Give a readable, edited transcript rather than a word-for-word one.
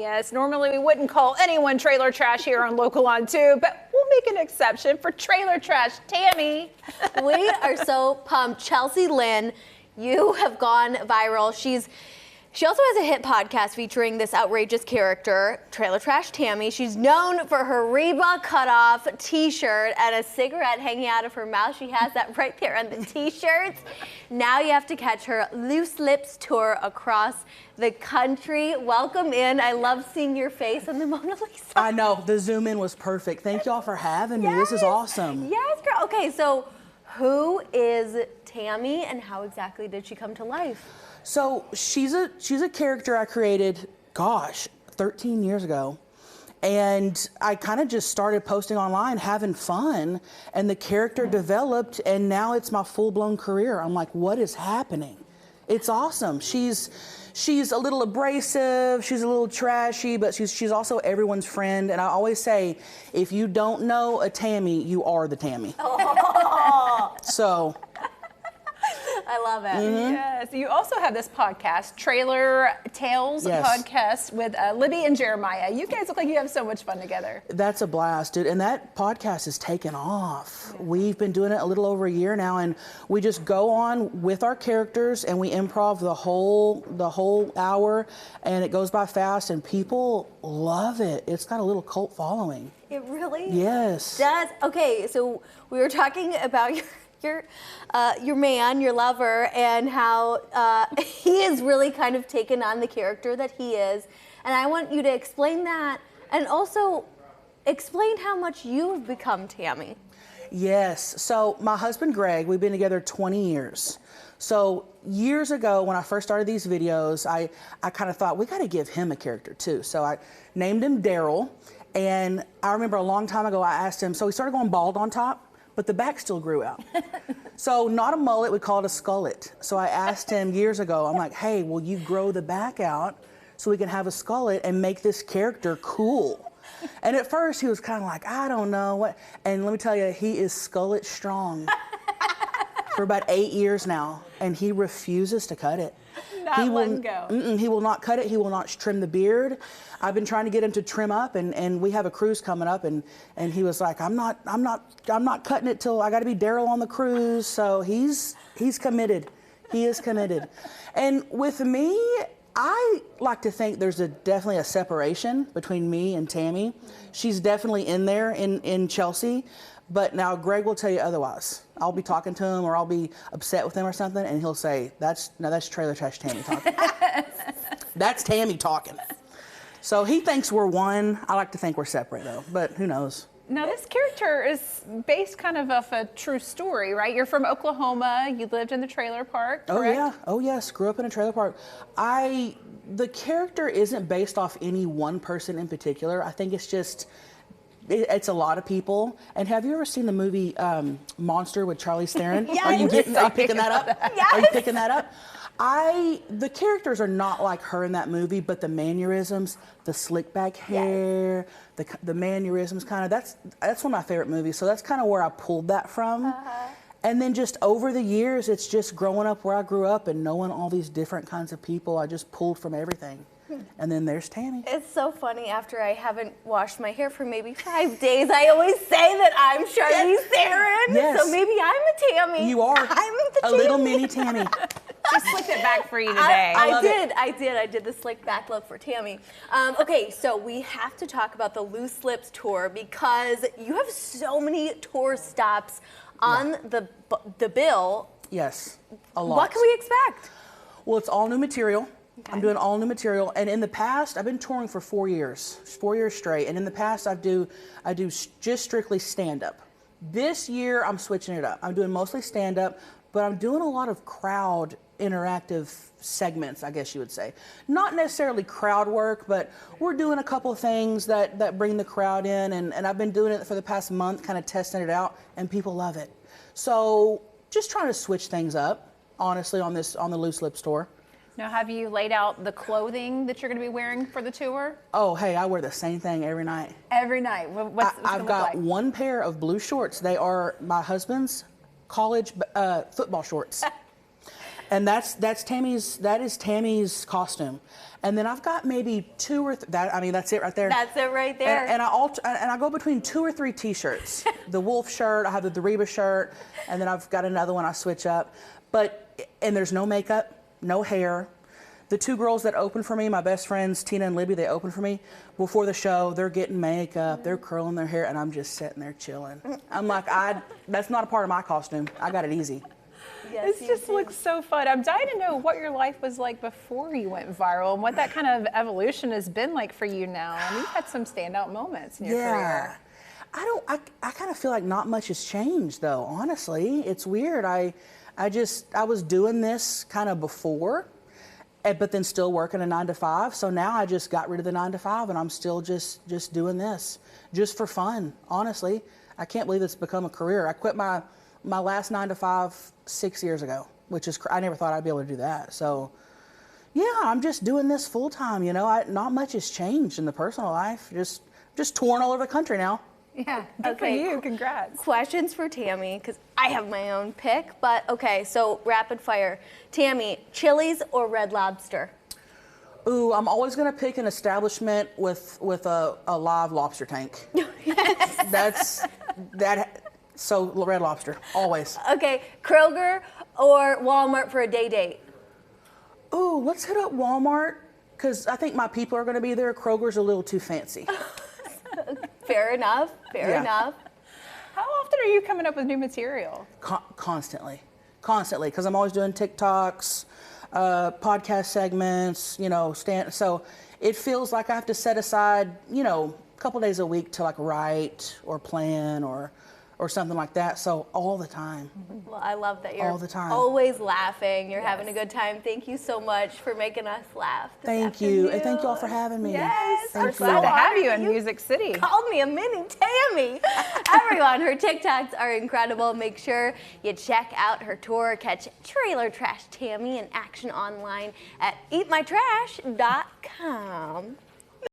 Yes, normally we wouldn't call anyone trailer trash here on Local on 2, but we'll make an exception for trailer trash Tammy. We are so pumped. Chelcie Lynn, you have gone viral. She also has a hit podcast featuring this outrageous character, Trailer Trash Tammy. She's known for her Reba cutoff t-shirt and a cigarette hanging out of her mouth. She has that right there on the t-shirts. Now you have to catch her Loose Lips tour across the country. Welcome in. I love seeing your face on the Mona Lisa. I know, the zoom in was perfect. Thank y'all for having me. This is awesome. Yes, girl. Okay, so who is Tammy and how exactly did she come to life? So she's a character I created, gosh, 13 years ago. And I kind of just started posting online, having fun, and the character developed, and now it's my full-blown career. I'm like, what is happening? It's awesome. She's a little abrasive, she's a little trashy, but she's also everyone's friend. And I always say, if you don't know a Tammy, you are the Tammy. Oh. So. I love it. Mm-hmm. Yes. You also have this podcast, Trailer Tales podcast with Libby and Jeremiah. You guys look like you have so much fun together. That's a blast, dude. And that podcast has taken off. Yeah. We've been doing it a little over a year now, and we just go on with our characters and we improv the whole hour, and it goes by fast, and people love it. It's got a little cult following. It really does. Okay, so we were talking about your man, your lover, and how he has really kind of taken on the character that he is. And I want you to explain that, and also explain how much you've become Tammy. Yes. So my husband, Greg, we've been together 20 years. So years ago, when I first started these videos, I kind of thought, we got to give him a character too. So I named him Daryl. And I remember a long time ago, I asked him, so he started going bald on top, but the back still grew out. So not a mullet, we call it a skullet. So I asked him years ago, I'm like, hey, will you grow the back out so we can have a skullet and make this character cool? And at first he was kind of like, I don't know what. And let me tell you, he is skullet strong for about 8 years now, and he refuses to cut it. Not letting go. He will not cut it. He will not trim the beard. I've been trying to get him to trim up, and we have a cruise coming up, and he was like, I'm not cutting it till I got to be Daryl on the cruise. So he's committed. He is committed. And with me, I like to think there's definitely a separation between me and Tammy. She's definitely in there in Chelcie. But now Greg will tell you otherwise. I'll be talking to him, or I'll be upset with him or something, and he'll say, that's Trailer Trash Tammy talking. That's Tammy talking. So he thinks we're one. I like to think we're separate though, but who knows? Now this character is based kind of off a true story, right? You're from Oklahoma. You lived in the trailer park, correct? Oh yeah. Oh yes. Grew up in a trailer park. The character isn't based off any one person in particular. I think it's a lot of people. And have you ever seen the movie Monster with Charlize Theron? Yes. Are you picking that up? Yes. Are you picking that up? The characters are not like her in that movie, but the mannerisms, the slick back hair, the mannerisms kind of, that's one of my favorite movies. So that's kind of where I pulled that from. And then just over the years, it's just growing up where I grew up and knowing all these different kinds of people. I just pulled from everything. And then there's Tammy. It's so funny, after I haven't washed my hair for maybe 5 days, I always say that I'm Charlize Theron. Yes. So maybe I'm a Tammy. You are. I'm the a Tammy. little mini Tammy. Just slicked it back for you today. I did the slick back look for Tammy. Okay, so we have to talk about the Loose Lips tour, because you have so many tour stops on the bill. Yes, a lot. What can we expect? Well, it's all new material. Okay. I'm doing all new material, and in the past, I've been touring for 4 years straight. And in the past, I do just strictly stand-up. This year, I'm switching it up. I'm doing mostly stand-up, but I'm doing a lot of crowd interactive segments, I guess you would say. Not necessarily crowd work, but we're doing a couple of things that bring the crowd in, and I've been doing it for the past month, kind of testing it out, and people love it. So just trying to switch things up, honestly, on the Loose Lips tour. Now, have you laid out the clothing that you're going to be wearing for the tour? Oh, hey, I wear the same thing every night. Every night? What's I've got one pair of blue shorts. They are my husband's college football shorts. And that is Tammy's costume. And then I've got maybe two or that's it right there. That's it right there. And I go between 2 or 3 t-shirts. The wolf shirt, I have the Reba shirt, and then I've got another one I switch up. And there's no makeup, no hair. The 2 girls that open for me, my best friends, Tina and Libby, they open for me. Before the show, they're getting makeup, they're curling their hair, and I'm just sitting there chilling. I'm like, that's not a part of my costume. I got it easy. Yes, this just looks so fun. I'm dying to know what your life was like before you went viral and what that kind of evolution has been like for you now. I mean, you've had some standout moments in your career. I kind of feel like not much has changed though, honestly. It's weird. I was doing this kind of before, but then still working a 9 to 5. So now I just got rid of the 9 to 5 and I'm still just doing this just for fun, honestly. I can't believe it's become a career. I quit my last 9 to 5 6 years ago, which is, I never thought I'd be able to do that. So yeah, I'm just doing this full time, you know. Not much has changed in the personal life. Just touring all over the country now. Yeah, good for you, congrats. Questions for Tammy, because I have my own pick, but okay, so rapid fire. Tammy, Chili's or Red Lobster? Ooh, I'm always gonna pick an establishment with a live lobster tank. Yes. So Red Lobster, always. Okay, Kroger or Walmart for a day date? Ooh, let's hit up Walmart, because I think my people are gonna be there. Kroger's a little too fancy. Fair enough, fair enough. How often are you coming up with new material? Constantly, because I'm always doing TikToks, podcast segments, you know, so it feels like I have to set aside, you know, a couple days a week to like write or plan or something like that. So all the time. Well, I love that you're all the time. Always laughing. You're having a good time. Thank you so much for making us laugh. Thank you. And thank you all for having me. Yes, I'm glad to have you in Music City. Called me a mini Tammy. Everyone, her TikToks are incredible. Make sure you check out her tour. Catch Trailer Trash Tammy in action online at eatmytrash.com.